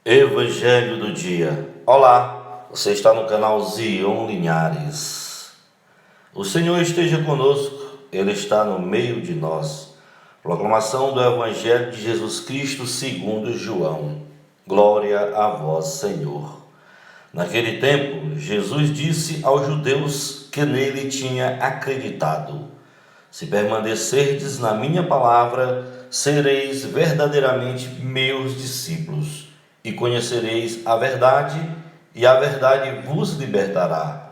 Evangelho do dia. Olá, você está no canal Zion Linhares. O Senhor esteja conosco, Ele está no meio de nós. Proclamação do Evangelho de Jesus Cristo segundo João. Glória a vós, Senhor. Naquele tempo, Jesus disse aos judeus que nele tinha acreditado: se permanecerdes na minha palavra, sereis verdadeiramente meus discípulos, e conhecereis a verdade, e a verdade vos libertará.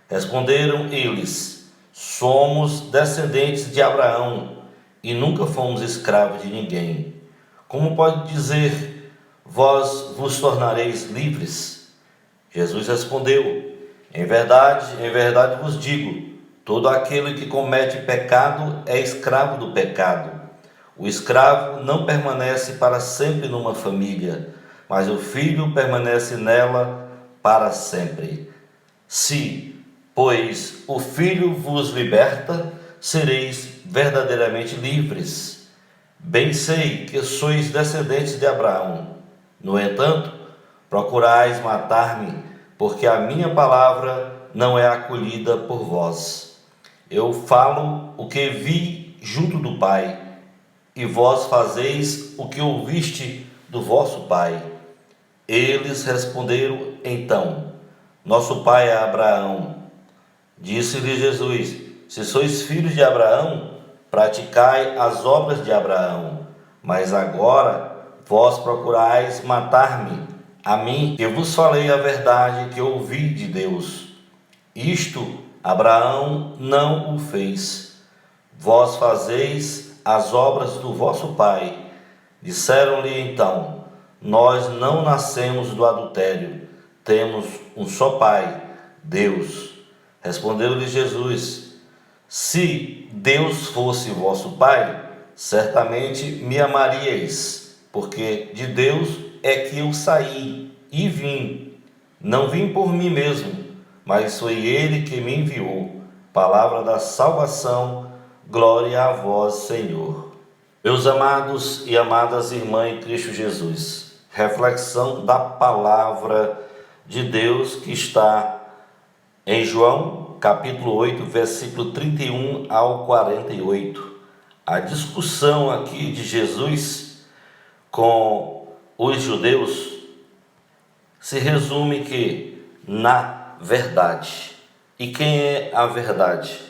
Responderam eles: somos descendentes de Abraão, e nunca fomos escravos de ninguém. Como pode dizer, vós vos tornareis livres? Jesus respondeu: em verdade vos digo, todo aquele que comete pecado é escravo do pecado. O escravo não permanece para sempre numa família, mas o filho permanece nela para sempre. Se, pois, o filho vos liberta, sereis verdadeiramente livres. Bem sei que sois descendentes de Abraão. No entanto, procurais matar-me, porque a minha palavra não é acolhida por vós. Eu falo o que vi junto do Pai, e vós fazeis o que ouviste do vosso pai. Eles responderam então: nosso pai é Abraão. Disse-lhe Jesus: se sois filhos de Abraão, praticai as obras de Abraão. Mas agora vós procurais matar-me, a mim, que vos falei a verdade que ouvi de Deus. Isto Abraão não o fez. Vós fazeis as obras do vosso pai. Disseram-lhe então: nós não nascemos do adultério, temos um só pai, Deus. Respondeu-lhe Jesus: se Deus fosse vosso pai, certamente me amaríeis, porque de Deus é que eu saí e vim. Não vim por mim mesmo, mas foi Ele que me enviou. Palavra da salvação, glória a vós, Senhor. Meus amados e amadas irmãs em Cristo Jesus, reflexão da palavra de Deus que está em João, capítulo 8, versículo 31 ao 48. A discussão aqui de Jesus com os judeus se resume que na verdade. E quem é a verdade?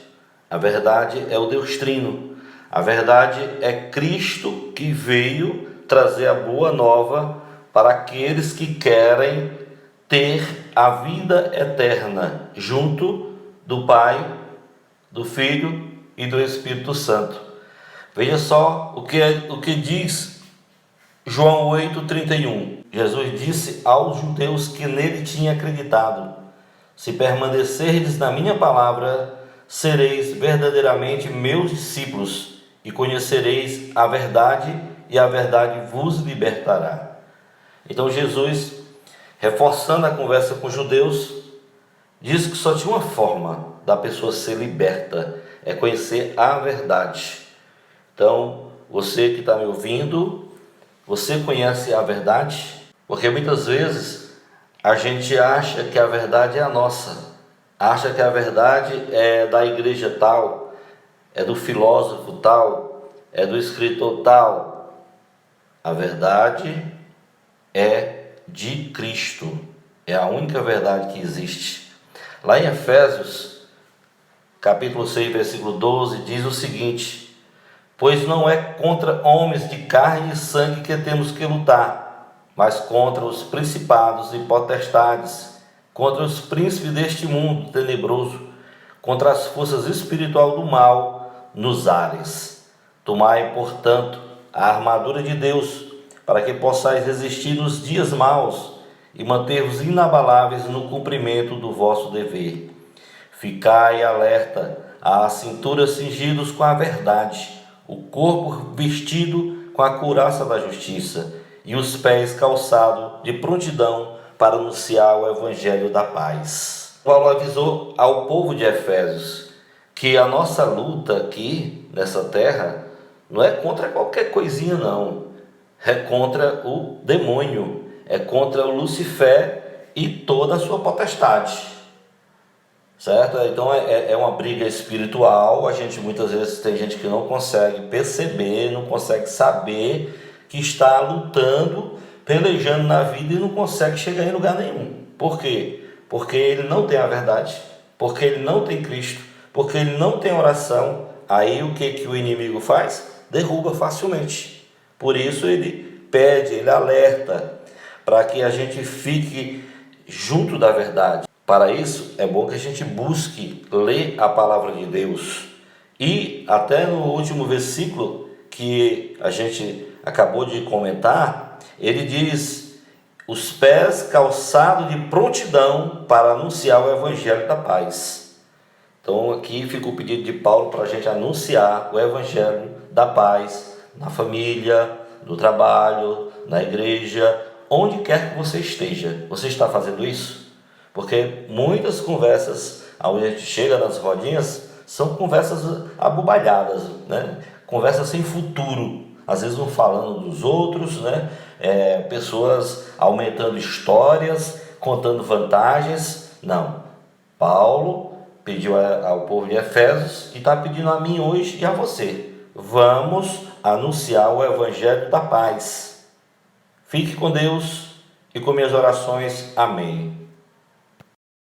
A verdade é o Deus Trino. A verdade é Cristo, que veio trazer a boa nova para aqueles que querem ter a vida eterna junto do Pai, do Filho e do Espírito Santo. Veja só o que diz João 8,31. Jesus disse aos judeus que nele tinha acreditado: se permanecerdes na minha palavra, sereis verdadeiramente meus discípulos, e conhecereis a verdade, e a verdade vos libertará. Então Jesus, reforçando a conversa com os judeus, diz que só tinha uma forma da pessoa ser liberta, é conhecer a verdade. Então, você que está me ouvindo, você conhece a verdade? Porque muitas vezes a gente acha que a verdade é a nossa, acha que a verdade é da igreja tal, é do filósofo tal, é do escritor tal. A verdade é de Cristo, é a única verdade que existe. Lá em Efésios, capítulo 6, versículo 12, diz o seguinte: pois não é contra homens de carne e sangue que temos que lutar, mas contra os principados e potestades, contra os príncipes deste mundo tenebroso, contra as forças espirituais do mal nos ares. Tomai, portanto, a armadura de Deus, para que possais resistir nos dias maus e manter-vos inabaláveis no cumprimento do vosso dever. Ficai alerta, a cintura cingidos com a verdade, o corpo vestido com a couraça da justiça e os pés calçados de prontidão para anunciar o evangelho da paz. Paulo avisou ao povo de Efésios que a nossa luta aqui nessa terra não é contra qualquer coisinha não, é contra o demônio, é contra o Lucifer e toda a sua potestade, certo? Então é uma briga espiritual. A gente muitas vezes tem gente que não consegue perceber, não consegue saber que está lutando, pelejando na vida e não consegue chegar em lugar nenhum. Por quê? Porque ele não tem a verdade, porque ele não tem Cristo, porque ele não tem oração. Aí o que o inimigo faz? Derruba facilmente. Por isso ele pede, ele alerta para que a gente fique junto da verdade. Para isso é bom que a gente busque ler a palavra de Deus. E até no último versículo que a gente acabou de comentar, ele diz: os pés calçados de prontidão para anunciar o evangelho da paz. Então aqui fica o pedido de Paulo para a gente anunciar o evangelho da paz na família, no trabalho, na igreja, onde quer que você esteja. Você está fazendo isso? Porque muitas conversas, onde a gente chega nas rodinhas, são conversas abobalhadas, né? Conversas sem futuro, às vezes um falando dos outros, né? Pessoas aumentando histórias, contando vantagens. Não, Paulo pediu ao povo de Efésios e está pedindo a mim hoje e a você: vamos anunciar o evangelho da paz. Fique com Deus e com minhas orações. Amém.